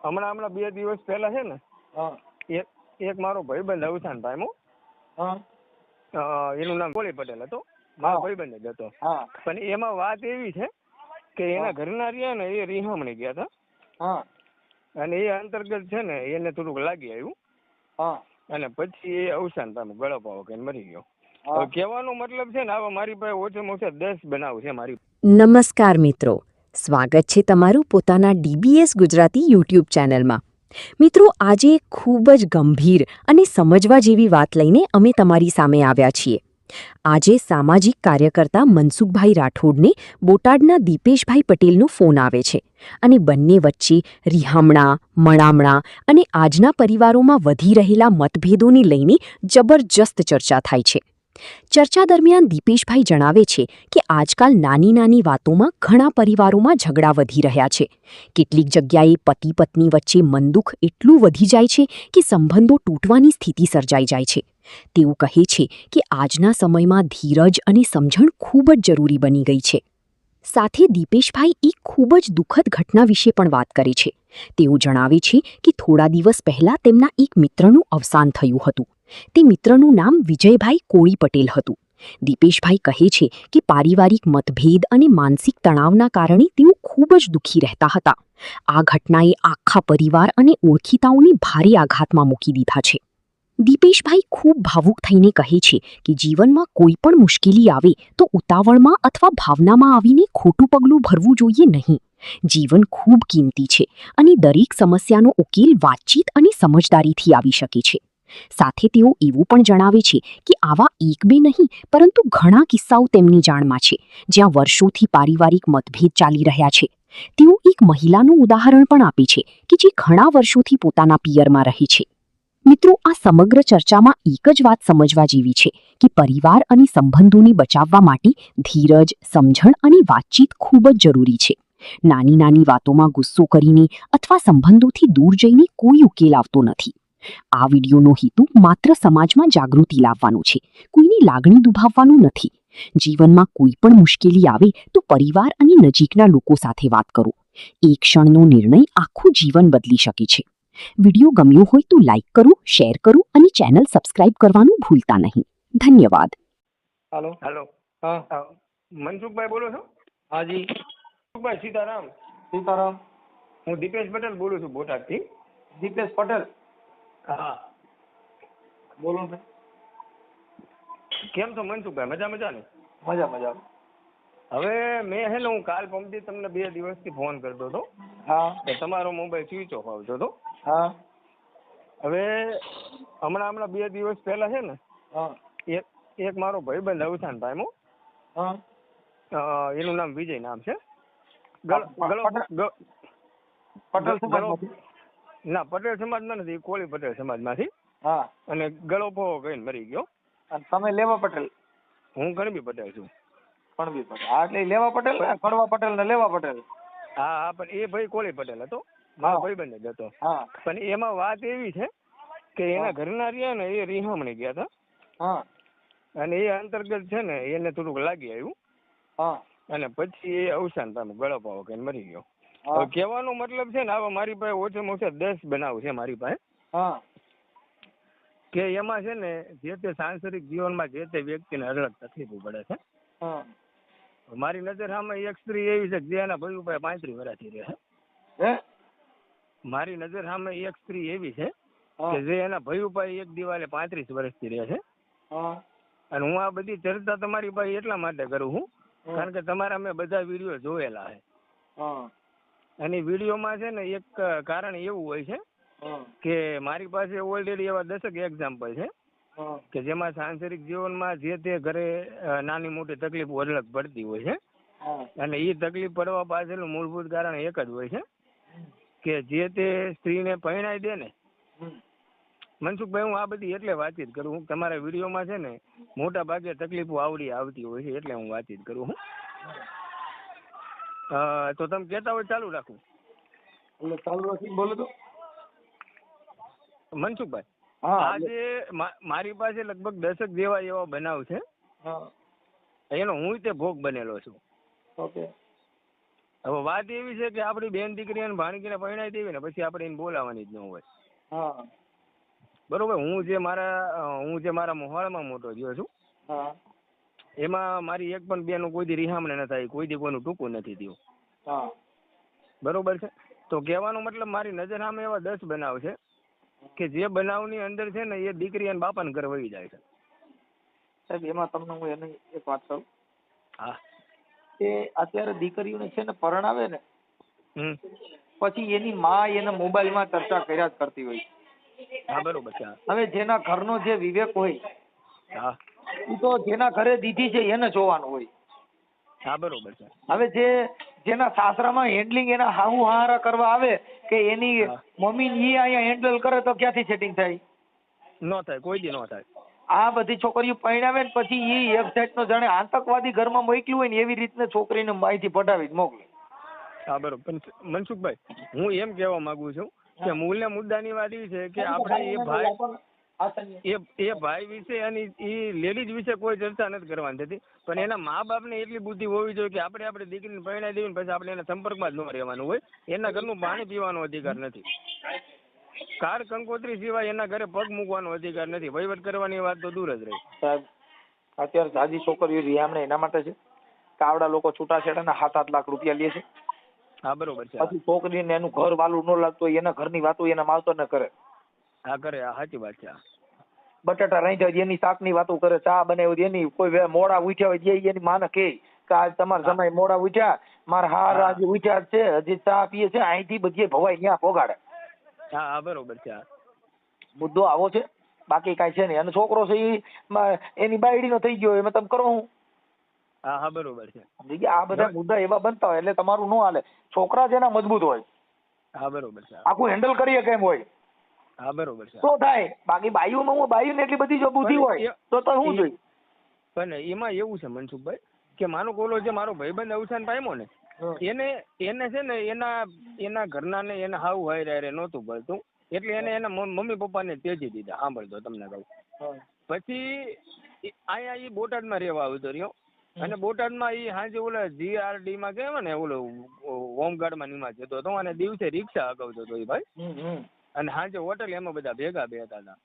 હમણાં 2 દિવસ પહેલા છે ને એક મારો ભાઈબંધ અવસાન પામ્યો. એનું નામ કોળી પટેલ હતો. મારો ભાઈબંધ જ હતો. પણ એમાં વાત એવી છે કે એના ઘરના રહ્યા ને એ રિહામણી ગયા હતા અને એ અંતર્ગત છે ને એને થોડુંક લાગી આવ્યું અને પછી એ અવસાન પામ્યો, ગળો પાવો કે મરી ગયો. કહેવાનો મતલબ છે ને આવા મારી પાસે ઓછામાં ઓછા 10 બનાવ છે મારી. નમસ્કાર મિત્રો, સ્વાગત છે તમારું પોતાના DBS ગુજરાતી યુટ્યુબ ચેનલમાં. મિત્રો, આજે ખૂબ જ ગંભીર અને સમજવા જેવી વાત લઈને અમે તમારી સામે આવ્યા છીએ. આજે સામાજિક કાર્યકર્તા મનસુખભાઈ રાઠોડને બોટાદના દીપેશભાઈ પટેલનો ફોન આવે છે અને બંને વચ્ચે રિહામણા, મણામણા અને આજના પરિવારોમાં વધી રહેલા મતભેદોને લઈને જબરજસ્ત ચર્ચા થાય છે. ચર્ચા દરમિયાન દીપેશભાઈ જણાવે છે કે આજકાલ નાની નાની વાતોમાં ઘણા પરિવારોમાં ઝઘડા વધી રહ્યા છે. કેટલીક જગ્યાએ પતિ પત્ની વચ્ચે મનદુખ એટલું વધી જાય છે કે સંબંધો તૂટવાની સ્થિતિ સર્જાઈ જાય છે. તેઓ કહે છે કે આજના સમયમાં ધીરજ અને સમજણ ખૂબ જ જરૂરી બની ગઈ છે. સાથે દીપેશભાઈ એક ખૂબ જ દુઃખદ ઘટના વિશે પણ વાત કરે છે. તેઓ જણાવે છે કે થોડા દિવસ પહેલા તેમના એક મિત્રનું અવસાન થયું હતું. તે મિત્રનું નામ વિજયભાઈ કોળી પટેલ હતું. દીપેશભાઈ કહે છે કે પારિવારિક મતભેદ અને માનસિક તણાવના કારણે તેઓ ખૂબ જ દુઃખી રહેતા હતા. આ ઘટનાએ આખા પરિવાર અને ઓળખીતાઓને ભારે આઘાતમાં મૂકી દીધા છે. દીપેશભાઈ ખૂબ ભાવુક થઈને કહે છે કે જીવનમાં કોઈ પણ મુશ્કેલી આવે તો ઉતાવળમાં અથવા ભાવનામાં આવીને ખોટું પગલું ભરવું જોઈએ નહીં. જીવન ખૂબ કિંમતી છે અને દરેક સમસ્યાનો ઉકેલ વાતચીત અને સમજદારીથી આવી શકે છે. સાથે તેઓ એવું પણ જણાવે છે કે આવા એક બે નહીં પરંતુ ઘણા કિસ્સાઓ તેમની જાણમાં છે જ્યાં વર્ષોથી પારિવારિક મતભેદ ચાલી રહ્યા છે. તેઓ એક મહિલાનું ઉદાહરણ પણ આપે છે કે જે ઘણા વર્ષોથી પોતાના પિયરમાં રહે છે. મિત્રો, આ સમગ્ર ચર્ચામાં એક જ વાત સમજવા જેવી છે કે પરિવાર અને સંબંધોને બચાવવા માટે ધીરજ, સમજણ અને વાતચીત ખૂબ જ જરૂરી છે. નાની નાની વાતોમાં ગુસ્સો કરીને અથવા સંબંધોથી દૂર જઈને કોઈ ઉકેલ આવતો નથી. આ વિડીયોનો હેતુ માત્ર સમાજમાં જાગૃતિ લાવવાનો છે, કોઈની લાગણી દુભાવવાનું નથી. જીવનમાં કોઈ પણ મુશ્કેલી આવે તો પરિવાર અને નજીકના લોકો સાથે વાત કરો. એક ક્ષણનો નિર્ણય આખું જીવન બદલી શકે છે. વિડીયો ગમ્યો હોય તો લાઈક કરો, શેર કરો અને ચેનલ સબસ્ક્રાઇબ કરવાનું ભૂલતા નહીં. ધન્યવાદ. હેલો. મનસુખભાઈ બોલો છો? હાજી. મનસુખભાઈ, સીતારામ. સીતારામ. હું દીપેશ પટેલ બોલું છું બોટાદથી. દીપેશ પટેલ. હા, બોલો ને. કેમ છો મનસુખભાઈ? મજા ને? મજા. હવે મેં હે ને હું કાલ પમદી તમને 2 દિવસથી ફોન કરતો હતો. હા. તો તમારો મોબાઈલ સ્વિચ ઓફ આવતો હતો. હા. હવે હમણાં 2 દિવસ પહેલા છે ને એક મારો ભાઈબંધ અવસાન પામ્યો. એનું નામ વિજય નામ છે. પટેલ સમાજમાંથી? ના, પટેલ સમાજમાં નથી, કોળી પટેલ સમાજમાંથી. હા. અને ગળો પોવો કહીને મરી ગયો. અને તમે લેવા પટેલ? હું ગણબી પટેલ છું. કણબી પટેલ. હા, એટલે લેવા પટેલ ને કડવા પટેલ ને લેવા પટેલ. હા, પણ એ ભાઈ કોળી પટેલ હતો, મારો ભાઈબંધ જ હતો. પણ એમાં વાત એવી છે કે એના ઘરના રહ્યા ને એ રિહામણી ગયા હતા અને એ અંતર્ગત છે ને એને થોડુંક લાગી આવ્યું અને પછી એ અવસાન પામ્યો, ગળો પાવો કહીને મરી ગયો. કહેવાનો મતલબ છે ને આવા મારી પાસે ઓછામાં ઓછા 10 બનાવ છે મારી પાસે. કે એમાં છે ને જે તે સાંસારિક જીવનમાં જે તે વ્યક્તિને અલગ તકલીફો પડે છે. મારી નજર સામે એક સ્ત્રી એવી છે જે એના ભાઈ ઉપર 35 વર્ષથી રહે છે. મારી નજર સામે એક સ્ત્રી એવી છે કે જે એના ભાઈ ઉપર એક દિવાલે 35 વર્ષથી રહે છે. અને હું આ બધી ચર્ચા તમારી પાસે એટલા માટે કરું છું કારણ કે તમારા મેં બધા વિડીયો જોયેલા છે. અને વિડીયોમાં છે ને એક કારણ એવું હોય છે કે મારી પાસે ઓલરેડી એવા 10 એક્ઝામ્પલ છે કે જેમાં સાંસારિક જીવનમાં જે તે ઘરે નાની મોટી તકલીફો અલગ પડતી હોય છે. અને એ તકલીફ પડવા પાછળનું મૂળભૂત કારણ એક જ હોય છે કે જે તે સ્ત્રીને પરણાઈ દે ને. મનસુખભાઈ, હું આ બધી એટલે વાતચીત કરું છું, તમારા વિડીયોમાં છે ને મોટા ભાગે તકલીફો આવતી હોય છે એટલે હું વાતચીત કરું છું. તો તમે કહેતા હોય ચાલુ રાખું? એટલે ચાલુ રાખી બોલો તો. મનસુખભાઈ, આજે મારી પાસે લગભગ 10 જેવા એવા બનાવ છે. એનો હું તે ભોગ બનેલો છું. હવે વાત એવી છે કે આપણી બેન દીકરી અને ભાણકીને પરણાવી દેવી ને પછી આપણે એને બોલાવવાની જ ન હોય. હા બરોબર. હું જે મારા મોહાળમાં મોટો થયો છું હા એમાં મારી એક પણ બેનું કોઈ દી રિહામણે ન થાય, કોઈ દી કોઈનું ટૂંકું નથી થયું. હા બરોબર છે. તો કહેવાનો મતલબ મારી નજર સામે એવા 10 બનાવ છે કે જે બનાવની અંદર છે ને એ દીકરી અને બાપાને ઘર વહી જાય છે. સાહેબ એમાં તમને હું એની એક વાત કરું હા. કે અત્યારે દીકરીઓને છે ને પરણાવે ને હમ. પછી એની માં એને મોબાઈલમાં ચર્ચા કર્યા જ કરતી હોય. હા બરોબર છે. હવે જેના ઘરનો જે વિવેક હોય હા એ તો જેના ઘરે દીધી છે એને જોવાનું હોય. હા બરોબર છે. હવે જેના સાસરામાં હેન્ડલિંગ એના હાહુ હારા કરવા આવે કે એની હા. મમ્મી ઈ અહીંયા હેન્ડલ કરે તો ક્યાંથી સેટિંગ થાય? ન થાય, કોઈ દી ન થાય. આ બધી છોકરીઓ પરણાવે ને પછી ઈ એક સાઈડ નો જાણે આતંકવાદી ઘરમાં મોકલ્યું હોય ને એવી રીતને છોકરીને માહિતી પટાવી મોકલે. હા બરોબર. પણ મનસુખભાઈ, હું એમ કહેવા માંગુ છું કે મૂળને મુદ્દાની વાત એ છે કે આપણે એ ભાઈ વિશે અને એ લેડીઝ વિશે કોઈ ચર્ચા નથી કરવાની થતી, પણ એના મા બાપને એટલી બુદ્ધિ હોવી જોઈએ કે આપણે દીકરીને પરણાવી દેવી પછી આપણે એના સંપર્કમાં જ ન રહેવાનું હોય. એના ઘરનું પાણી પીવાનો અધિકાર નથી. કાર કંકોત્રી સિવાય એના ઘરે પગ મૂકવાનો અધિકાર નથી. વહીવટ કરવાની વાત તો દૂર જ રહી. સાહેબ અત્યારે જાજી છોકરીઓ રિહામણે એના માટે છે કે આવડા લોકો છૂટાછેડાના 7-8 લાખ રૂપિયા લે છે. હા બરોબર છે. પછી છોકરીને એનું ઘર વાલું ન લાગતું હોય એના ઘરની વાતો એના માવતરને કરે. હા કરે. હા સાચી વાત છે. બટાટા રાંધ્યા હોય એની શાકની વાતો કરે, ચા બનાવી એની, કોઈ મોડા ઉઠ્યા હોય એની માને કે આજ તમારા સમય મોડા ઉઠ્યા, મારા હારા આજે ઉઠ્યા છે, હજી ચા પીએ છે, અહીંથી બધી ભવાઈ ત્યાં પોગાડે. હા હા બરોબર છે. મુદ્દો આવો છે, બાકી કાંઈ છે નહીં. અને છોકરો છે એની બાયડીનો થઈ ગયો એમાં તમે કરો હું? હા હા બરોબર છે. આ બધા મુદ્દા એવા બનતા હોય એટલે તમારું ન હાલે. છોકરા જેના મજબૂત હોય, હા બરોબર છે. આખું હેન્ડલ કરીએ કેમ હોય હા બરોબર છે. તો થાય. બાકી બાયુને એટલી બધી જો બુદ્ધિ હોય તો શું જોઈએ? પણ એમાં એવું છે મનસુખભાઈ કે માનો કોલો જે મારો ભાઈબંધ અવસાન પામ્યો ને એને છે ને એના ઘરના ને એને હાવ હારે નહોતું ભરતું, એટલે એને એના મમ્મી પપ્પાને ત્યજી દીધા. સાંભળતો તમને કહું. પછી અહીંયા એ બોટાદમાં રહેવા આવતો રહ્યો અને બોટાદમાં એ સાંજે ઓલા GRD માં કહેવાય ને ઓલો હોમગાર્ડમાં નિમા જતો હતો અને દિવસે રિક્ષા હકાવતો હતો એ ભાઈ, અને સાંજે હોટલ એમાં બધા ભેગા બેઠા હતા.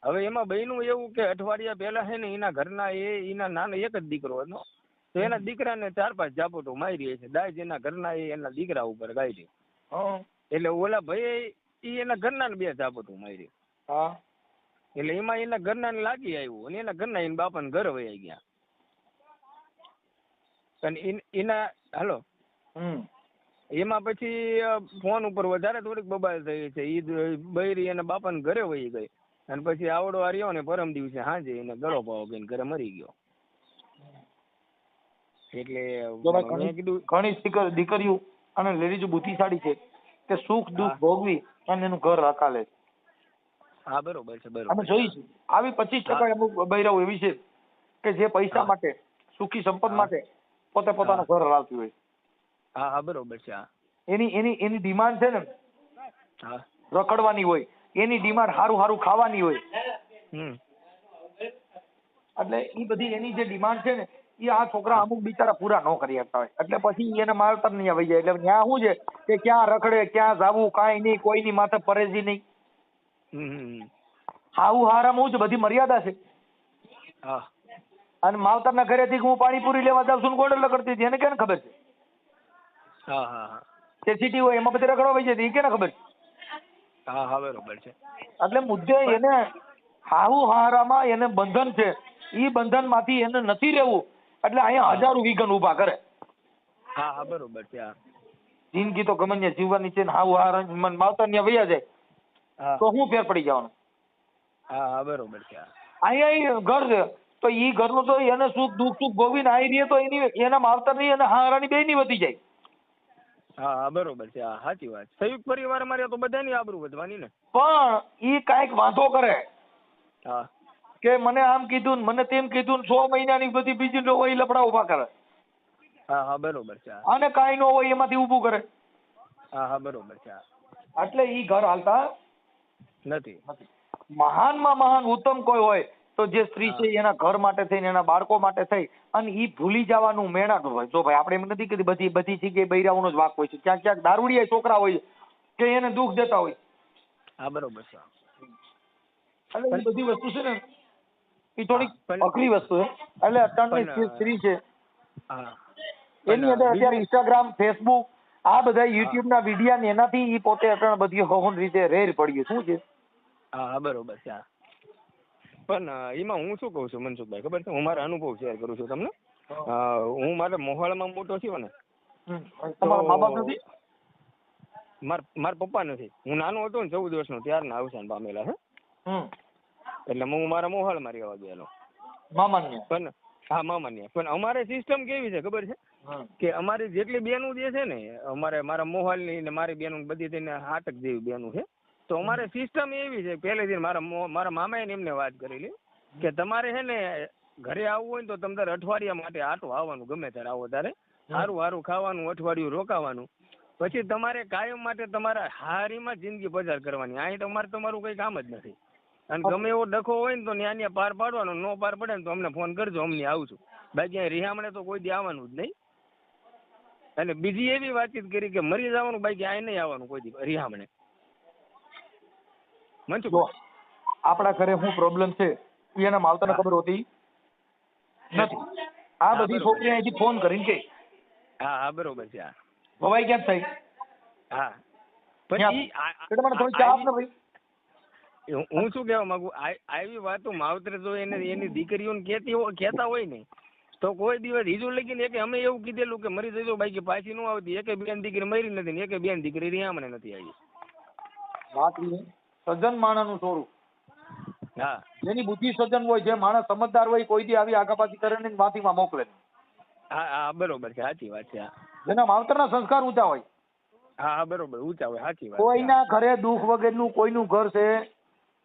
હવે એમાં બહેનું એવું કે અઠવાડિયા પહેલા છે ને એના ઘરના એના નાનો એક જ દીકરો હતો, તો એના દીકરાને 4-5 ઝાપટો મારી છે. દાજ એના ઘરના એના દીકરા ઉપર ગાઈ. એટલે ઓલા ભાઈ એના ઘરના ને 2 ઝાપટો મારી. એટલે એમાં એના ઘરના ને લાગી આવ્યું અને એના ઘરના એના બાપાને ઘરે વહી ગયા. અને એના હાલો એમાં પછી ફોન ઉપર વધારે થોડીક બબાલ થઈ છે. ઈ બૈરી એના બાપાને ઘરે વહી ગઈ અને પછી આવડો હાર્યો ને પરમ દિવસે સાંજે એને ગળો પાવો ગઈને ઘરે મરી ગયો. એટલે મેં કીધું ઘણી દીકરીઓ અને લેડીઝ બુદ્ધિશાળી છે કે સુખ દુઃખ ભોગવી અને એનું ઘર હકાલે. હા બરોબર છે. બરોબર. અમે જોઈશું આવી 25% અમુક બૈરાઓ એવી છે કે જે પૈસા માટે, સુખી સંપદ માટે પોતે પોતાનું ઘર હલાવતી હોય. હા હા બરોબર છે. એની ડિમાન્ડ છે ને રખડવાની હોય, એની ડિમાન્ડ સારું ખાવાની હોય. એટલે એ બધી એની જે ડિમાન્ડ છે ને એ આ છોકરા અમુક બિચારા પૂરા ન કરી શકતા હોય એટલે પછી એને માવતર નહીં આવી જાય. એટલે ત્યાં શું છે કે ક્યાં રખડે, ક્યાં જાવું, કાંઈ નહીં, કોઈની માથે પરેજી નહીં. હાવું હારામાં જ બધી મર્યાદા છે. અને માવતરના ઘરેથી હું પાણીપુરી લેવા જાઉં છું ગોડલ કરતી હતી એને કેને ખબર છે? તે સિટી હોય એમાં બધી રખડવા વહી જતી, કેને ખબર? હા હા બરોબર છે. એટલે મુદ્દે એને હાવું હારામાં એને બંધન છે, ઈ બંધન માંથી એને નથી રહેવું એટલે અહીંયા હજારો વિઘન ઉભા કરે. હા હા બરોબર છે. જિંદગી તો ગમે જીવવાની છે ને હાવું હારા માવતર ત્યાં વયા જાય તો શું ફેર પડી જવાનો? હા હા બરોબર છે. અહીંયા ઘર છે તો ઈ ઘરનું તો એને સુખ દુઃખ ભોગવીને આવી રહીએ તો એના માવતરની અને હારાની બેયની વધી જાય. હા હા બરોબર છે. હા સાચી વાત. સંયુક્ત પરિવારમાં રહે તો બધાની આબરૂ વધવાની ને. પણ ઈ કાંઈક વાંધો કરે કે મને આમ કીધું ને મને તેમ કીધું ને 6 મહિનાની બધી બીજી ન હોય લફડા ઉભા કરે. હા હા બરોબર છે. અને કાંઈ ન હોય એમાંથી ઊભું કરે. હા હા બરોબર છે. એટલે ઈ ઘર હાલતા નથી. મહાનમાં મહાન ઉત્તમ કોઈ હોય તો જે સ્ત્રી છે એના ઘર માટે થઈને એના બાળકો માટે થઈ અને ઈ ભૂલી જવાનું મેણાનું હોય. જો ભાઈ આપણે એમ નથી કીધી બધી જગ્યાએ બૈરાઓનો જ વાંક હોય છે. ક્યાંક ક્યાંક દારૂડિયા છોકરા હોય કે એને દુઃખ દેતા હોય. હા બરોબર છે. એટલે એ બધી વસ્તુ છે ને એ થોડીક અઘરી વસ્તુ છે. એટલે અત્યારની સ્ત્રી છે એની અંદર અત્યારે ઇન્સ્ટાગ્રામ, ફેસબુક આ બધા યુટ્યુબ ના વિડિયા ને એનાથી ઈ પોતે અત્યારે બધી હોહન રીતે રેર પડ્યું. શું છે? હા બરોબર છે. પણ એમાં હું શું કહું છું મનસુખભાઈ, ખબર છે, હું મારા અનુભવ શેર કરું છું તમને. હું મારા મોહાળમાં મોટો થયો ને. તમારા મા બાપ નથી? મારા પપ્પા નથી. હું નાનો હતો ને 14 વર્ષનો ત્યારના અવસાન પામેલા છે. એટલે હું મારા મોહાળમાં રહેવા ગયેલો. મામાન્ય? પણ હા મામાન્ય. પણ અમારે સિસ્ટમ કેવી છે ખબર છે કે અમારી જેટલી બેનું જે છે ને મારા મોહાળની ને મારી બેનું બધી થઈને 8 જેવી બેનું છે. તો અમારે સિસ્ટમ એવી છે પહેલેથી મારા મામાએ એમને વાત કરેલી કે તમારે છે ને ઘરે આવવું હોય ને તો તમારે અઠવાડિયા માટે આટો આવવાનું, ગમે ત્યારે આવો ત્યારે સારું સારું ખાવાનું, અઠવાડિયું રોકાવાનું, પછી તમારે કાયમ માટે તમારા હારીમાં જિંદગી પસાર કરવાની. અહીં તમારું કઈ કામ જ નથી. અને ગમે એવો ડખો હોય ને તો ત્યાં પાર પાડવાનો, નો પાર પડે ને તો અમને ફોન કરજો, અમને આવશું. બાકી અહીં રિહામણે તો કોઈ દી આવવાનું જ નહીં. અને બીજી એવી વાતચીત કરી કે મરી જવાનું, બાકી અહીં નહીં આવવાનું કોઈ દી રિહામણે. આપણા ઘરે શું પ્રોબ્લેમ છે એના માવતરને ખબર હોતી નથી. આ બધી છોકરી અહીંથી ફોન કરીને કે હા બરોબર છે. ભવાઈ ક્યાં થઈ? હા પછી મને થોડી ચા આપને ભાઈ. હું શું કહેવા માંગુ, આવી વાતો માવતરે જો એની દીકરીઓને કહેતા હોય ને તો કોઈ દિવસ હીજુ લગીને કે અમે એવું કીધેલું કે મરી જજો બાકી પાછી ન આવતી. એકે બેન દીકરી મરી નથી ને એકે બેન દીકરી રિહામણે નથી આવી. વાત સજ્જન માણસનું સ્વરૂપ. હા, જેની બુદ્ધિ સજ્જન હોય, જે માણસ સમજદાર હોય, કોઈ દી આવી આગાપાછી કરે ને માથીમાં મોકલે. હા બરોબર છે, સાચી વાત છે. જેના માવતરના સંસ્કાર ઊંચા હોય. હા બરોબર, ઊંચા હોય, સાચી વાત. કોઈના ઘરે દુઃખ વગરનું કોઈનું ઘર છે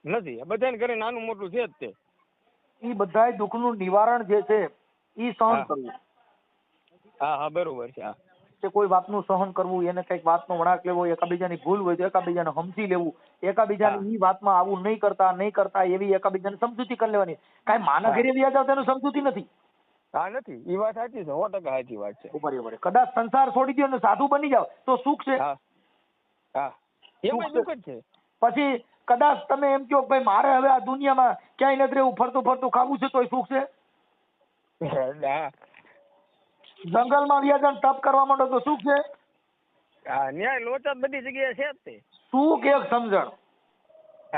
નથી. બધાને ઘરે નાનું મોટું છે જ તે. ઈ બધાય દુઃખનું નિવારણ જે છે ઈ સહન કરવું. હા બરોબર છે. કે કોઈ વાતનું સહન કરવું, એને કઈક વાતનો વળાંક લેવો, એકાબીજાની ભૂલ હોય તો એકાબીજાને સમજી લેવું, એકાબીજાની ઈ વાતમાં આવું નહીં કરતા એવી એકાબીજાને સમજૂતી કરી લેવાની. કાંઈ માના ઘરે વ્યાજ આવતા એનું સમજૂતી નથી. હા નથી, એ વાત સાચી છે, 100% સાચી વાત છે. બરાબર. કદાચ સંસાર છોડી દો ને સાધુ બની જાવ તો સુખ છે. હા એમાં દુઃખ જ છે. પછી કદાચ તમે એમ કહો ભાઈ મારે હવે આ દુનિયામાં ક્યાંય નથી રહેવું, ફરતું ખાવું છે તોય સુખ છે. જંગલમાં વ્યાજન તપ કરવા માંડો તો સુખ છે. ન્યાય લોચા બધી જગ્યાએ છે જ તે. સુખ એક સમજણ.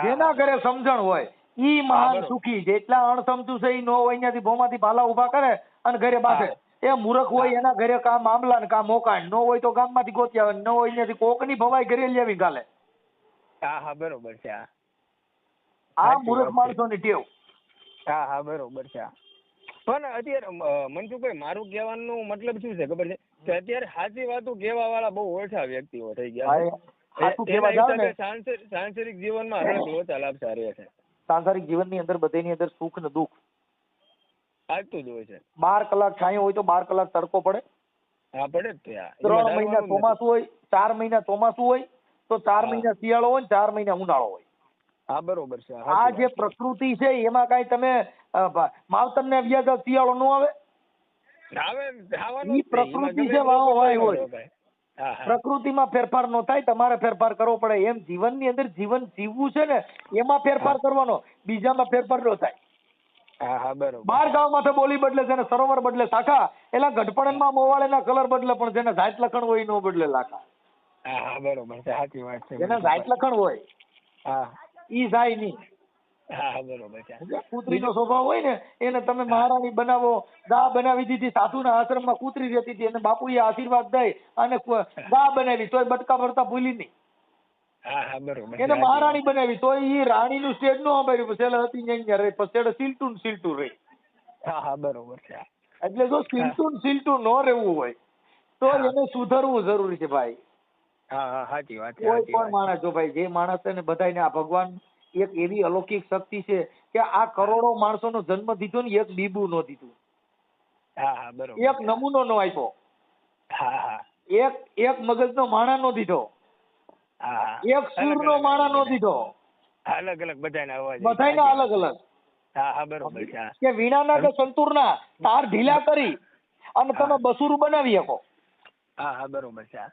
જેના ઘરે સમજણ હોય ઈ મહાન સુખી. જેટલા અણસમજુ છે ઈ નો હોય ત્યાંથી ભોમાંથી ભાલા ઉભા કરે અને ઘરે બાંધે. એ મૂર્ખ હોય એના ઘરે કા મામલા ને કા મોકાણ નો હોય તો ગામમાંથી ગોતી આવે, ન હોય ત્યાંથી કોકની ભવાઈ ઘરે લેવી ગાલે. હા બરોબર છે. આ મૂર્ખ માણસોની ટેવ. હા બરોબર છે. પણ અત્યારે મનસુખભાઈ મારું કહેવાનું મતલબ શું છે ખબર છે કે અત્યારે સાચી વાતો કહેવા વાળા બહુ ઓછા વ્યક્તિઓ થઈ ગયા. સાંસારિક જીવનમાં હરખ લોચા લાભસા રહે છે. સાંસારિક જીવનની અંદર બધેની અંદર સુખ ને દુઃખ આવતું જ હોય છે. 12 કલાક છાંયો હોય તો 12 કલાક તડકો પડે. હા પડે જ. 3 મહિના ચોમાસું હોય, 4 મહિના ચોમાસું હોય તો 4 મહિના શિયાળો હોય, 4 મહિના ઉનાળો હોય. હા બરોબર છે. આ જે પ્રકૃતિ છે એમાં કઈ તમે માવતર ને વ્યાજ શિયાળો નો આવે? ઈ પ્રકૃતિ છે, વાવો વાય હોય. પ્રકૃતિમાં ફેરફાર નો થાય, તમારે ફેરફાર કરવો પડે. એમ જીવનની અંદર જીવન જીવવું છે ને એમાં ફેરફાર કરવાનો, બીજામાં ફેરફાર નો થાય. હા બરોબર. 12 ગામમાં બોલી બદલે છે ને સરોવર બદલે શાખા, એલા ગઢપણમાં મોવાળેના કલર બદલે પણ જેને જાત લખણ હોય નો બદલે લાખા. હા બરોબર છે, સાચી વાત છે. જેને જાત લખણ હોય ઈ જાય નહીં. હા બરોબર છે. કૂતરીનો સ્વભાવ હોય ને એને તમે મહારાણી બનાવો, ગા બનાવી દીધી, સાધુના આશ્રમમાં કૂતરી રહેતી હતી અને બાપુએ આશીર્વાદ દઈ અને ગા બનાવી તોય બટકા ભરતા ભૂલી નહીં. હા બરોબર. એને મહારાણી બનાવી તોય ઈ રાણીનું સ્ટેજ નો સાંભળ્યું, છેલ્લે હતી અહીંયા રહી, પછી સીલટું રહી. હા બરોબર છે. એટલે જો સીલટું ન રહેવું હોય તો એને સુધરવું જરૂરી છે ભાઈ. હા સાચી વાત. કોઈ પણ માણસ જો ભાઈ જે માણસ છે ને બધાને આ ભગવાન એક એવી અલૌકિક શક્તિ છે કે આ કરોડો માણસોનો જન્મ દીધો ને એક બીબુ નો દીધું. હા બરોબર. એક નમૂનો નો આપ્યો. એક મગજનો માણા નો દીધો. એક સૂર નો માણા નો દીધો. અલગ અલગ બધાના અલગ અલગ. હા હા બરોબર છે. હા કે વીણાના કે સંતૂરના તાર ઢીલા કરી અને તમે બસુરું બનાવી શકો. હા હા બરોબર છે.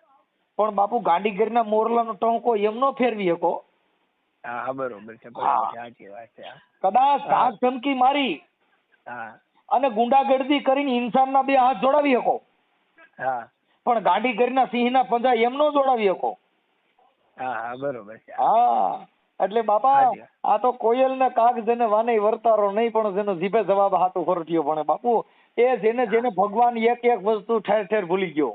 પણ બાપુ ગાંડીગીરના મોરલાનો ટોંકો એમ નો ફેરવી શકો. હા હા બરોબર છે બરોબર છે સાચી વાત છે. કદાચ ધાક ધમકી મારી હા અને ગુંડાગર્દી કરીને ઇન્સાનના બે હાથ જોડાવી શકો, હા પણ ગાંડીગીરના સિંહના પંજા એમ નો જોડાવી શકો. હા હા બરોબર છે. હા એટલે બાપા હાજી. આ તો કોયલ ને કાગ જેને વાને વર્તારો નહીં, પણ જેનો જીભે જવાબ હાથું ખોરટ્યો પણ બાપુ એ જેને જેને ભગવાન એક એક વસ્તુ ઠેર ઠેર ભૂલી ગયો.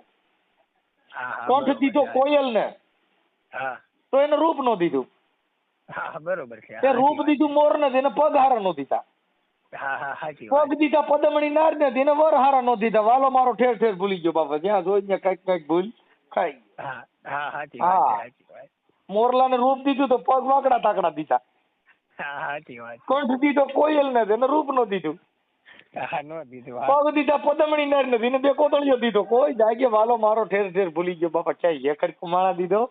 હા હા કંઠ બરોબર દીધો છે. કોયલ ને હા તો એને રૂપ નો દીધું, હા બરોબર છે. એ રૂપ દીધું મોર ને તેને પગ હારા નો દીધા, હા હા સાચી વાત. પગ દીધા પદમણી નાર ને તેને વર હારા નો દીધા. વાલો મારો ઠેર ઠેર ભૂલી ગયો બાપા, જ્યાં જોઈ ત્યાં કઈક કઈક ભૂલ ખાઈ. હા હા સાચી વાત છે સાચી વાત. મોરલાને રૂપ દીધું તો પગ વાકડા તાકડા દીધા. હા સાચી વાત. કંઠ દીધો કોયલ ને તેને રૂપ નો દીધું. હા નો દીધું. પગ દીધા પદમણી નાર ને તેને બે કોતળિયો દીધો. કોઈ જાગે વાલો મારો ઠેર ઠેર ભૂલી ગયો બાપા, ચાઈ હેકડ કુમાણા દીધો.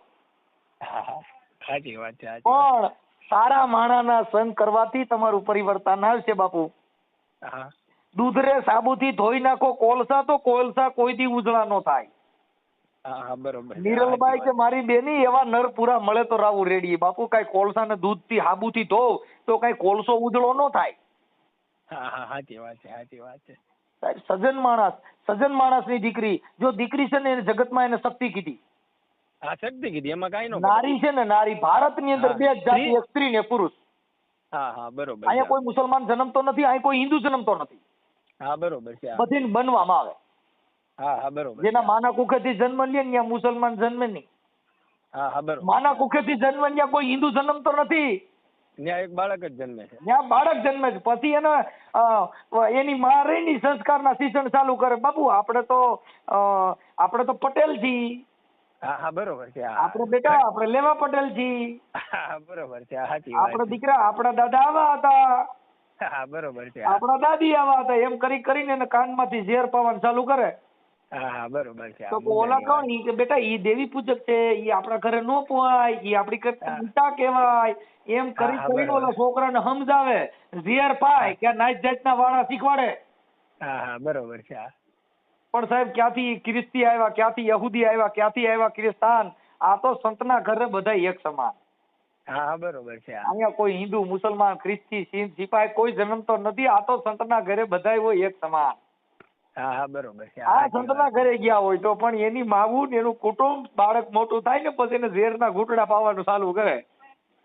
હા હા સાચી વાત છે સાચી વાત. પણ સારા માણાના સંગ કરવાથી તમારું પરિવર્તન આવશે બાપુ. હા દૂધરે સાબુથી ધોઈ નાખો કોલસા તો કોલસા કોઈ દી ઉજળા નો થાય. હા હા બરોબર છે. નીરલબાઈ કે મારી બેની એવા નર પૂરા મળે તો રાવું રેડી. બાપુ કઈ કોલસા ને દૂધ થી હાબુથી ધોવ તો કઈ કોલસો ઉજળો નો થાય. હા હા સાચી વાત છે સાચી વાત છે. સાહેબ સજ્જન માણસની દીકરી, જો દીકરી છે ને એને જગતમાં એને શક્તિ કીધી. હા શક્તિ કીધી એમાં કઈ નો. નારી છે ને નારી, ભારતની અંદર હા, બે જ જાતિ, એક સ્ત્રી ને પુરુષ. હા હા બરોબર અહીંયા છે. કોઈ મુસલમાન જન્મતો નથી, અહીં કોઈ હિન્દુ જન્મતો નથી. હા બરોબર છે. બધીને બનવામાં આવે. હા હા બરોબર છે. જેના માના કુખેથી જન્મ લે ને ત્યાં મુસલમાન જન્મે નહીં. હા હા બરોબર. માના કુખેથી જન્મ ત્યાં કોઈ હિન્દુ જન્મતો નથી. ત્યાં એક બાળક જ જન્મે છે. ત્યાં બાળક જન્મે છે, પછી એની માં રહીની સંસ્કારના શિક્ષણ ચાલુ કરે. બાપુ આપણે તો પટેલ છીએ. હા હા બરોબર છે. આપણે બેટા આપણે લેવા પટેલ છીએ. હા બરોબર છે સાચી વાત આપણા છે. દીકરા આપણા દાદા આવા હતા, હા બરોબર છે. આપણા દાદી આવા હતા, એમ કરી કરીને એને કાનમાંથી ઝેર પાવાનું ચાલુ કરે. હા હા બરોબર છે. તો ઓલા કોણ ઈ કે બેટા ઈ દેવી પૂજક છે, ઈ આપણા ઘરે નો પોવાય, ઈ આપણી કરતા ઊંચા કહેવાય. એમ કરી હા કરીને બરોબર. ઓલા છોકરાને સમજાવે, ઝેર પાય કે નાચ જાતના વાળા શીખવાડે. હા હા બરોબર છે. પણ સાહેબ ક્યાંથી ખ્રિસ્તી આવ્યા, ક્યાંથી યહૂદી આવ્યા, ક્યાંથી આવ્યા ક્રિસ્તાન? આ તો સંતના ઘરે બધા એક સમાન. હા હા બરોબર છે. અહીંયા કોઈ હિન્દુ મુસલમાન ખ્રિસ્તી સિંધ સિપાઈ કોઈ જન્મતો નથી. આ તો સંતના ઘરે બધા હોય એક સમાન. હા હા બરોબર છે. આ સંતના ઘરે ગયા હોય તો પણ એની માવું ને એનું કુટુંબ બાળક મોટું થાય ને પછી એને ઝેરના ઘૂંટડા પાવાનું ચાલુ કરે.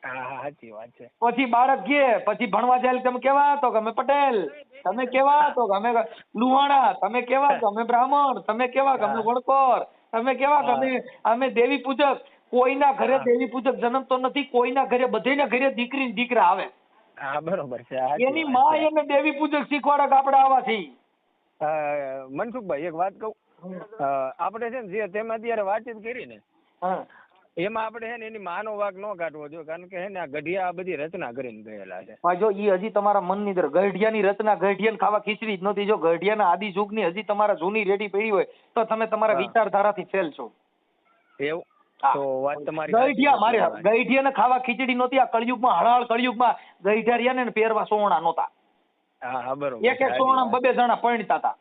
હા હા સાચી વાત છે. પછી બાળક કહે, પછી ભણવા જાય તમે કેવા તો અમે પટેલ, તમે કેવા તો અમે લુહાણા, તમે કેવા તો અમે બ્રાહ્મણ, તમે કેવા કે અમે વણકોર, તમે કેવા કે અમે દેવી પૂજક. કોઈના ઘરે દેવી પૂજક જન્મતો નથી. કોઈના ઘરે બધેના ઘરે દીકરી ને દીકરા આવે. હા બરોબર છે. એની માં એને દેવી પૂજક શીખવાડે કે આપણે આવા છીએ. મનસુખભાઈ એક વાત કહું, આપણે છે ને જે તેમાં અત્યારે વાતચીત કરી ને એમાં આપણે છે ને એની માનો વાંક ન કાઢવો જોઈએ, કારણ કે છે ને આ ગઢિયા આ બધી રચના કરીને ગયેલા છે. જો ઈ હજી તમારા મનની અંદર ગઢિયાની રચના, ગઢિયાને ખાવા ખીચડી જ નહોતી. જો ગઢિયાના આદિ યુગની હજી તમારા જૂની રેડી પડી હોય તો તમે તમારા વિચારધારાથી ફેલ છો. એવું તો વાત તમારી ગઢિયાને ખાવા ખીચડી નહોતી. આ કળિયુગમાં હળહળ કળિયુગમાં ગઢિયા રહ્યા ને પહેરવા સોવણા નહોતા. હા હા બરોબર. એક એક સોવણા બબે જણા પરણતા હતા.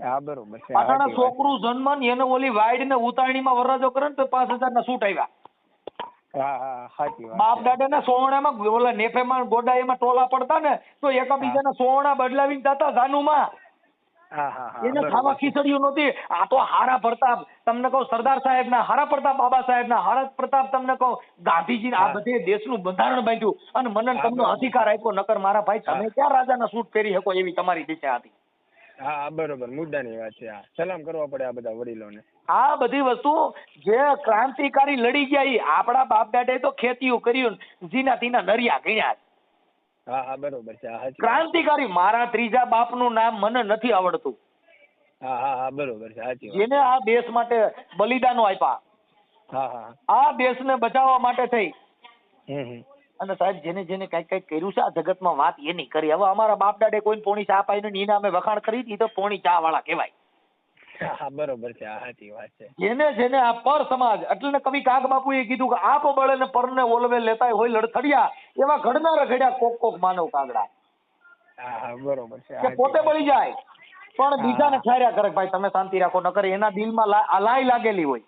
હા બરોબર છે. પાછળ છોકરું જન્મ ને એને ઓલી વાઈડ ને ઉતાણીમાં વરરાજો કરે ને તો 5,000 ના સૂટ આવ્યા. હા હા સાચી વાત. બાપ દાદાના સોવણામાં ઓલા નેફેમાં ગોડાઈમાં ટોલા પડતા ને તો એકબીજાના સોવણા બદલાવીને જતા જાનુમાં. એને ખાવા ખીચડીઓ નહોતી. આ તો હારા પ્રતાપ, તમને કહું સરદાર સાહેબ ના, હારા પ્રતાપ બાબા સાહેબ ના, હારા પ્રતાપ તમને કહું ગાંધીજી આ બધે દેશનું બંધારણ બાંધ્યું અને મને તમને અધિકાર આપ્યો. નકર મારા ભાઈ તમે ક્યાં રાજાના સૂટ પહેરી શકો એવી તમારી દિશા હતી. હા બરોબર, મુદ્દાની વાત છે. સલામ કરવા પડે આ બધા વડીલોને. આ બધી વસ્તુ જે ક્રાંતિકારી લડી ગયા એ આપણા બાપ દાદાએ તો ખેતીઓ કર્યું, જીના તીના નરિયા ગણ્યા. હા હા બરોબર છે. ક્રાંતિકારી મારા ત્રીજા બાપનું નામ મને નથી આવડતું. હા હા હા બરોબર છે. સાચી વાત. જેને આ દેશ માટે બલિદાનો આપ્યા, હા હા આ દેશને બચાવવા માટે થઈ. હમ અને સાહેબ જેને જેને કઈક કઈક કર્યું છે આ જગતમાં વાત એની કરી. હવે અમારા બાપ દાડે કોઈ પોણી ચા પાઈને એને અમે વખાણ કરી હતી તો પોણી ચા વાળા કહેવાય. હા બરોબર છે. સાચી વાત છે. જેને જેને આ પર સમાજ એટલે કવિ કાગ બાપુએ કીધું કે આપ બળે ને પરને ઓલવે લેતા હોય લડથડિયા, એવા ઘડનારા ઘડ્યા કોક કોક માનવ કાગડા. હા હા બરોબર છે. કે પોતે બળી જાય પણ બીજાને ઠાર્યા કરે ભાઈ તમે શાંતિ રાખો, નકર એના દિલમાં લાઈ લાગેલી હોય.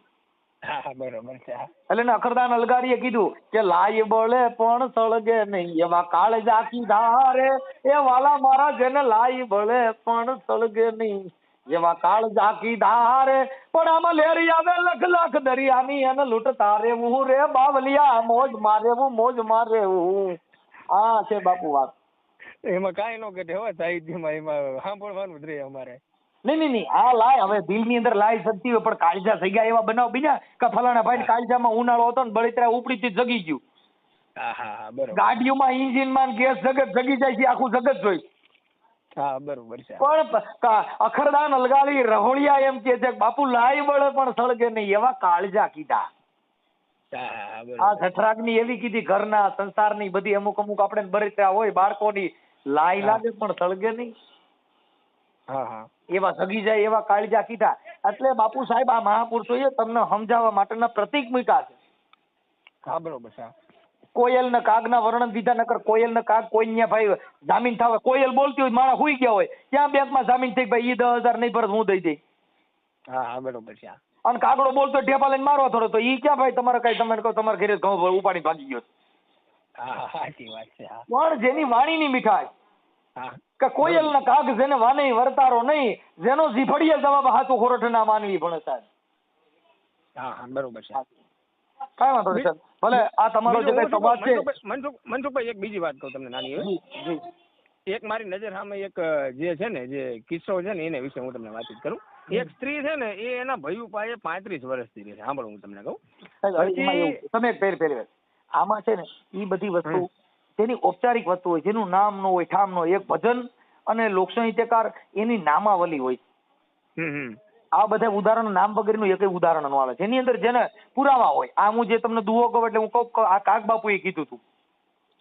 હા હા બરોબર છે. એટલે ને અખરદાન અલગારીએ કીધું કે લાઈ બળે પણ સળગે નહીં એવા કાળજા કીધા રે એ વાલા મારા જેને લાઈ બળે પણ સળગે નહીં એવા કાળજા કીધા રે પણ આમાં લેરી આવે લખ લખ દરિયાની અને લૂંટતા રેવું રે બાવલિયા મોજ મારેવું મોજ મારેવું. હા છે બાપુ વાત. એમાં કાંઈ નો ઘટે હો સાહિત્યમાં, એમાં સાંભળવાનું જ રહે અમારે. નહીં આ લાય હવે દિલની અંદર લાય શકતી હોય પણ કાળજા થઈ ગયા એવા બનાવ બીજા કે ફલાણા ભાઈ કાળજામાં ઉનાળો હતો ને બળતરા ઉપડીથી જગી ગયું. હા હા હા બરોબર. ગાડીઓમાં ઇન્જિનમાં ગેસ જગી જાય છે, આખું જગત જોઈ. હા બરોબર છે. પણ અખરદાન અલગાડી રહોળિયા એમ કે છે બાપુ લાય બળે પણ સળગે નહીં એવા કાળજા કીધા. હા હા આ બરોબર. જઠરાગની એવી કીધી ઘરના સંસારની બધી અમુક આપણે બળતરા હોય બાળકોની લાય લાગે પણ સળગે નહીં. હા હા એવા સગી જાય એવા કાળજા કીધા. એટલે બાપુ સાહેબ આ મહાપુરુષોએ તમને સમજાવવા માટેના પ્રતીક મૂક્યા છે. હા બરોબર છે. કોયલ ને કાગ ના વર્ણન દીધા, નકર કોયલ ને કાગ કોઈ ન્યા ભાઈ જામીન થાવે, કોયલ બોલતી હોય માણસ હુઈ ગયા હોય ત્યાં બેંકમાં જામીન થઈ ભાઈ ઈ 10,000 નહીં ભરત હું દઈ દઈ. હા હા બરોબર છે. અને કાગડો બોલતો ઢેપા લઈને મારવા થોડો તો ઈ ક્યાં ભાઈ તમારે કઈ તમે કહો તમારે ઘરે ઘઉં ઉપાડી ભાગી ગયો. હા હા સાચી વાત છે. હા પણ જેની વાણીની મીઠાઈ હા કે કોયલ ના કાગ જેને વાને વર્તારો નહીં, જેનો જીફડીએ જવાબ હાથું ખોરઠ ના માનવી ભણે સાહેબ. હા હા બરોબર છે. કાંઈ વાંધો નહીં સાહેબ, ભલે આ તમારો જે કઈ સંવાદ છે. મનસુખભાઈ એક બીજી વાત કહું તમને નાની એવી. જી એક મારી નજર સામે એક જે છે ને જે કિસ્સો છે ને એને વિશે હું તમને વાતચીત કરું. એક સ્ત્રી છે ને એ એના ભયું પાસે 35 વર્ષથી રહે છે. સાંભળો હું તમને કહું. તમે પહેલી આમાં છે ને એ બધી વસ્તુ તેની ઔપચારિક વસ્તુ હોય જેનું નામ નો હોય ઠામ નો હોય. એક ભજન અને લોકસાહિત્યકાર એની નામાવલી હોય. આ બધા ઉદાહરણ નામ વગેરેનું એક ઉદાહરણ નો આવે જેની અંદર જેને પુરાવા હોય. આ હું જે તમને દુહો કહું એટલે હું કહું આ કાગ બાપુએ કીધું હતું.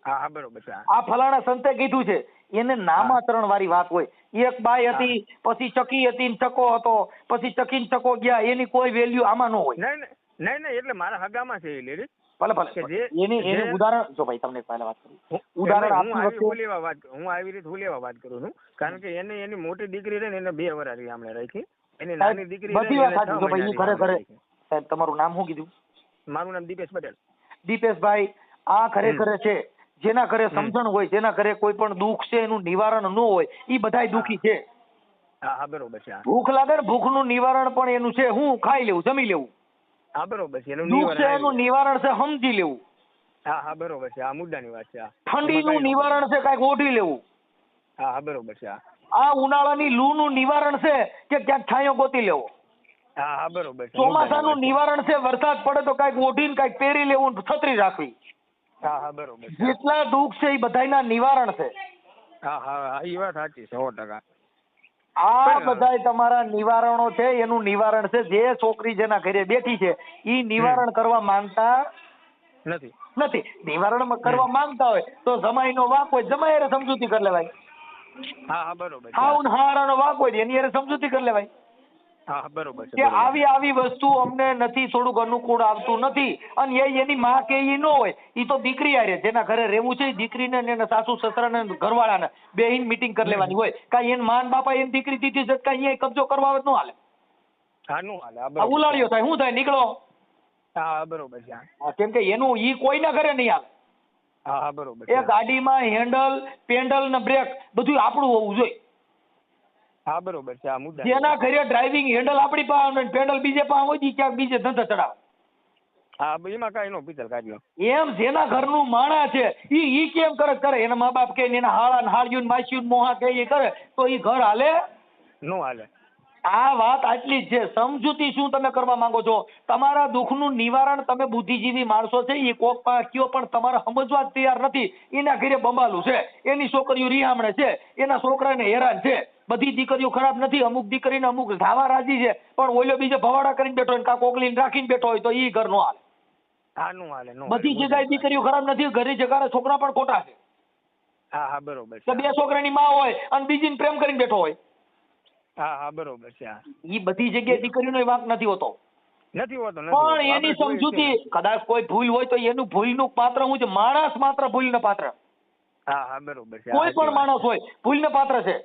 હા હા બરોબર છે. આ ફલાણા સંતે કીધું છે એને નામાચરણ વાળી વાત હોય. એક બાઈ હતી, પછી ચકી હતી ને ચકો હતો, પછી ચકી ને ચકો ગયા, એની કોઈ વેલ્યુ આમાં ન હોય. નહીં એટલે મારા હગામાં છે એ લેડીઝ. ભલે એની ઉદાહરણ જો ભાઈ તમને પહેલા વાત કરું ઉદાહરણ હું આવી રીતે હું લેવા વાત કરું છું કારણ કે એની મોટી દીકરી રહી ને એને 2 વર્ષ હમણાં રાખી. એની નાની દીકરી બધી વાત સાચી. જો ભાઈ ખરેખર સાહેબ તમારું નામ શું કીધું? મારું નામ દીપેશ પટેલ. દીપેશભાઈ આ ખરેખર છે જેના ઘરે સમજણ હોય, જેના ઘરે કોઈ પણ દુઃખ છે એનું નિવારણ ન હોય એ બધાય દુઃખી છે. હા બરોબર છે. ભૂખ લાગે ને ભૂખનું નિવારણ પણ એનું છે હું ખાઈ લેવું, જમી લેવું. હા બરોબર છે. દુઃખ છે એનું નિવારણ છે સમજી લેવું. હા બરોબર છે. આ મુદ્દાની વાત છે. ઠંડીનું નિવારણ છે કાંઈક ઓઢી લેવું. હા બરોબર છે. આ ઉનાળાની લૂનું નિવારણ છે કે ક્યાંક છાંયો ગોતી લેવો. હા બરોબર છે. ચોમાસાનું નિવારણ છે વરસાદ પડે તો કાંઈક ઓઢીને કાંઈક પહેરી લેવું, છત્રી રાખવી. હા બરોબર છે. જેટલા દુઃખ છે એ બધાયના નિવારણ છે. હા એ વાત સાચી 100%. આ બધાય તમારા નિવારણો છે, એનું નિવારણ છે. જે છોકરી જેના ઘરે બેઠી છે એ નિવારણ કરવા માંગતા નથી. નિવારણ કરવા માંગતા હોય તો જમાઈનો વાંક હોય, જમાઈ હારે સમજૂતી કરી લેવાય. હા બરોબર. હારાનો વાંક હોય એની હારે સમજૂતી કરી લેવાય. હા બરોબર છે. કે આવી વસ્તુ અમને નથી, થોડુંક અનુકૂળ આવતું નથી. અને એની માં કે ઈ ન હોય, ઈ તો દીકરી હારે જેના ઘરે રહેવું છે દીકરીને ને એના સાસુ સસરાને ઘરવાળાને બેહીને મીટિંગ કરી લેવાની હોય. કાંઈ એને માન બાપા એની દીકરી દીધી છે કાંઈ અહીંયા કબજો કરવા આવે ન હાલે. હા નો હાલે. આ ઉલાળ્યો થાય શું થાય નીકળો. હા બરોબર છે. કેમ કે એનું ઈ કોઈના ઘરે નહીં આવે. હા બરોબર. એ ગાડીમાં હેન્ડલ, પેન્ડલ ને બ્રેક બધું આપણું હોવું જોઈએ. હા બરોબર છે. આ મુદ્દા જેના ઘરે ડ્રાઇવિંગ હેન્ડલ આપણી પાસે અને પેન્ડલ બીજે પાસે હોય ક્યાંક બીજે ધંધા ચડાવે. હા એમાં કાંઈ નો પિતલ કાઢ્યો. એમ જેના ઘરનું માણા છે ઈ કેમ કરે એના મા બાપ કે એના હાળા ને હાળિયું માસીયું મોહા કે એ કરે તો ઈ ઘર હાલે નો હાલે. આ વાત આટલી જ છે. સમજૂતી શું તમે કરવા માંગો છો? તમારા દુઃખનું નિવારણ તમે બુદ્ધિજીવી માણસો છે એ કોક પાસે કયો પણ તમારે સમજવા જ તૈયાર નથી. એના ઘરે બંબાલું છે, એની છોકરીઓ રિહામણે છે, એના છોકરાને હેરાન છે. બધી દીકરીઓ ખરાબ નથી, અમુક દીકરીને અમુક ધાવા રાજી છે, પણ ઓલો બીજે ભવાડા કરીને બેઠો હોય કાં કોકલીને રાખીને બેઠો હોય તો ઈ ઘર નો હાલે. હા નો હાલે. બધી જગ્યાએ દીકરીઓ ખરાબ નથી, ઘરે જગાડે છોકરા પણ ખોટા છે. હા બરોબર છે. 2 છોકરાની માં હોય અને બીજીને પ્રેમ કરીને બેઠો હોય. હા બરોબર છે. ઈ બધી જગ્યાએ દીકરીનો વાંક નથી હોતો. પણ એની સમજૂતી કદાચ કોઈ ભૂલ હોય તો એનું ભૂલનું પાત્ર હું છે, માણસ માત્ર ભૂલનો પાત્ર. હા હા બરોબર છે. કોઈ પણ માણસ હોય ભૂલને પાત્ર છે.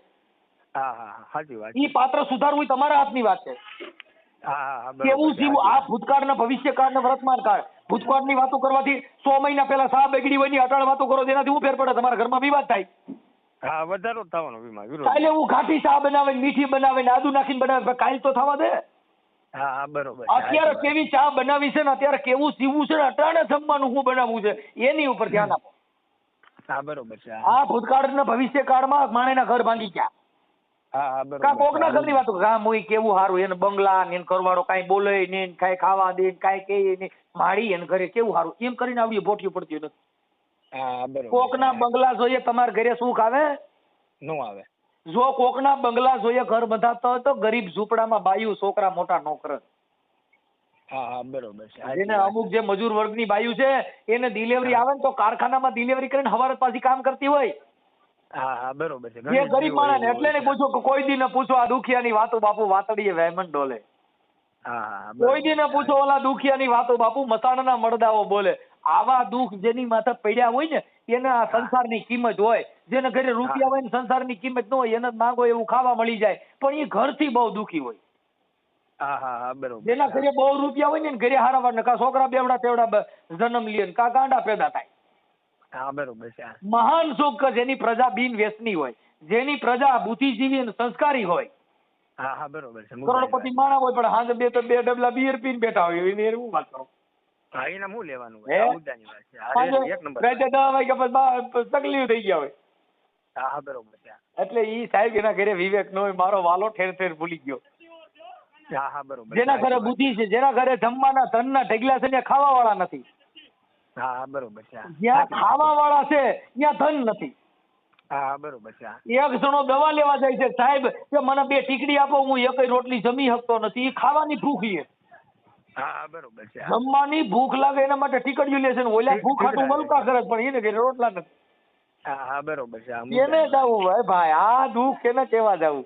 હા હા હા સાચી વાત. ઈ પાત્ર સુધારવું ઈ તમારા હાથની વાત છે. હા હા કેવું જીવું આ ભૂતકાળ ને ભવિષ્યકાળ ને વર્તમાન કાળ. ભૂતકાળની વાતો કરવાથી 100 મહિના પહેલા સા બગડી હોય ની અટાળ વાતો કરો તેનાથી હું ફેર પડે? તમારા ઘરમાં વિવાદ થાય. હા વધારો થવાનો વિરોધ. કાલે હું ઘાટી ચા બનાવે મીઠી બનાવે ને આદુ નાખીને બનાવે, કાલ તો થવા દે. હા હા બરોબર. અત્યારે કેવી ચા બનાવી છે ને અત્યારે કેવું જીવવું છે ને અટાણે જમવાનું શું બનાવવું છે એની ઉપર ધ્યાન આપો. હા બરોબર છે. આ ભૂતકાળ ને ભવિષ્ય કાળમાં માણેના ઘર ભાંગી ગયા. હા હા બરોબર. કા કોકના ઘરની વાતો ગામ હોય કેવું સારું, એને બંગલા ને ઘરવાળો કાંઈ બોલે નહીં, કાંઈ ખાવા દે કાંઈ કહે નહીં, માડી એને ઘરે કેવું સારું, એમ કરીને આવડી ભોઠિયું પડતી નથી. હા બરોબર. કોકના બંગલા જોઈએ તમારા ઘરે સુખ આવે? નો આવે. જો કોકના બંગલા જોઈએ ઘર બંધાતા હોય તો ગરીબ ઝૂંપડામાં બાયું છોકરા મોટા નોકર. હા હા બરોબર છે. જેને અમુક જે મજૂર વર્ગની બાયું છે એને ડિલિવરી આવે ને તો કારખાનામાં ડિલિવરી કરીને હવારે પાછી કામ કરતી હોય. હા હા બરોબર છે. જે ગરીબ માણસ એટલે નહીં પૂછો કે કોઈ દી ન પૂછો આ દુખિયાની વાતો બાપુ વાતડીએ વહેમન ડોલે. હા હા કોઈ દી ન પૂછો ઓલા દુખિયાની વાતો બાપુ મસાણાના મળદાઓ બોલે. આવા દુઃખ જેની માથે પડ્યા હોય ને એને આ સંસારની કિંમત હોય. જેને ઘરે રૂપિયા હોય ને સંસારની કિંમત ન હોય એને માંગો એવું ખાવા મળી જાય પણ એ ઘરથી બહુ દુખી હોય. હા હા હા બરોબર. જેના ઘરે બહુ રૂપિયા હોય ને ઘરે હારાવાર ને કા છોકરા બેવડા તેવડા જન્મ લે ને કા ગાંડા પેદા થાય. હા બરોબર છે. મહાન સુખ કે જેની પ્રજા બિન વ્યસની હોય, જેની પ્રજા બુદ્ધિજીવી અને સંસ્કારી હોય. હા હા બરોબર છે. કરોડપતિ માણા હોય પણ હાજે બે ડબલા બિયર પીને બેઠા હોય એની હું વાત કરું. હા એને શું લેવાનું હોય? આ મુદ્દાની વાત છે. હા એક નંબર. રાતે 10 વાગ્યા પછી તકલીફ થઈ ગયા હોય. હા હા બરોબર છે. એટલે ઈ સાહેબ એના ઘરે વિવેક ન હોય, મારો વાલો ઠેર ઠેર ભૂલી ગયો. હા હા બરોબર. જેના ઘરે બુદ્ધિ છે, જેના ઘરે જમવાના ધનના ઢગલા છે ત્યાં ખાવા વાળા નથી. હા હા બરોબર છે. જ્યાં ખાવા વાળા છે ત્યાં ધન નથી. હા હા બરોબર છે. એક જણો દવા લેવા જાય છે, સાહેબ કે મને 2 ટીકડી આપો હું એકય રોટલી જમી શકતો નથી. એ ખાવાની ભૂખી છે. હા હા બરોબર છે. જમવાની ભૂખ લાગે એના માટે ટીકડીઓ લે છે ને ઓલા ભૂખ હાટું મલકા કરે પણ એને ઘરે રોટલા નથી. હા હા બરોબર છે. એને જવું ભાઈ ભાઈ આ દુઃખ કેને કેવા જવું.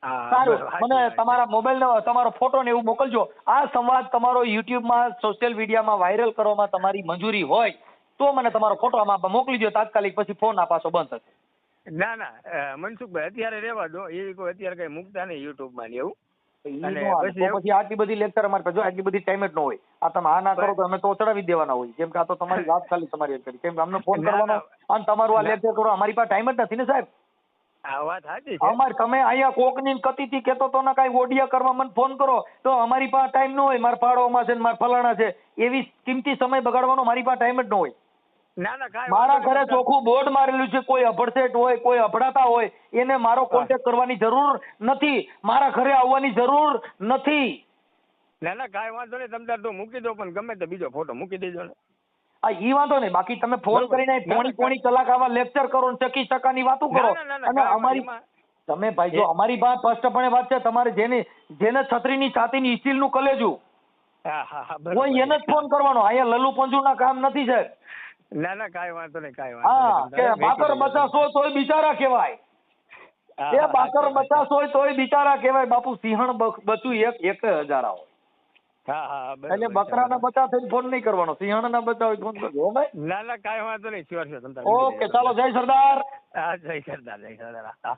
સારું મને તમારા મોબાઈલ તમારો ફોટો ને એવું મોકલજો. આ સંવાદ તમારો યુટ્યુબમાં સોશિયલ મીડિયામાં વાયરલ કરવામાં તમારી મંજૂરી હોય તો મને તમારો ફોટો આમાં મોકલી દો તાત્કાલિક, પછી ફોન આ પાછો બંધ થશે. ના ના મનસુખભાઈ અત્યારે રહેવા દો. એ કોઈ અત્યારે કઈ મૂકતા નહીં યુટ્યુબમાં ને એવું. પછી આટલી બધી લેક્ચર અમારે પાસે આટલી બધી ટાઈમ જ ન હોય. આ તમે આ ના કરો તો અમે તો ચડાવી દેવાના હોય. કેમ કે આ તો તમારી વાત ખાલી તમારી કરી. કેમ કે અમને ફોન કરવાનો અને તમારું આ લેક્ચર કરો અમારી પાસે ટાઈમ જ નથી ને સાહેબ. આ વાત સાચી છે. અમારે તમે અહીંયા કોકની કતીથી કહેતો તો ને કાંઈ ઓડિયા કરવા મને ફોન કરો તો અમારી પાસે ટાઈમ ન હોય. મારા પાડોમાં છે ને મારા ફલાણા છે એવી કિંમતી સમય બગાડવાનો મારી પાસે ટાઈમ જ ન હોય. ના ના કાંઈ મારા ઘરે ચોખ્ખું બોર્ડ મારેલું છે. કોઈ અભડસેટ હોય, કોઈ અભડાતા હોય એને મારો કોન્ટેક્ટ કરવાની જરૂર નથી. મારા ઘરે આવવાની જરૂર નથી. ના ના કાંઈ વાંધો નહીં. તમે તો મૂકી દો પણ ગમે તે બીજો ફોટો મૂકી દેજો ને. આ ઈ વાંધો નહીં. બાકી તમે ફોન કરીને પોણી કલાક આવા લેક્ચર કરો ને ચકી ચકાની વાતો કરો અને અમારી તમે ભાઈ જો અમારી પાસે સ્પષ્ટપણે વાત છે. તમારે જેને છત્રીની છાતીની સ્ટીલનું કલેજું હોય એને જ ફોન કરવાનો. અહીંયા લલુ પંજુના કામ નથી સાહેબ. ના ના કાંઈ વાંધો નહીં. કાંઈ હા વાંધો કે બાકર બચાસ હોય તોય બિચારા કહેવાય. એ બાકર બચાસ હોય તોય બિચારા કહેવાય. બાપુ સિંહણ બચું 1000 હોય. હા હા એટલે બકરાના બચા થઈને ફોન નહીં કરવાનો. સિંહણના બચા હોય ફોન કરજો ભાઈ. ના ના કાંઈ વાંધો નહીં. શ્યોર ઓકે ચાલો જય સરદાર. હા જય સરદાર. જય સરદાર. હા.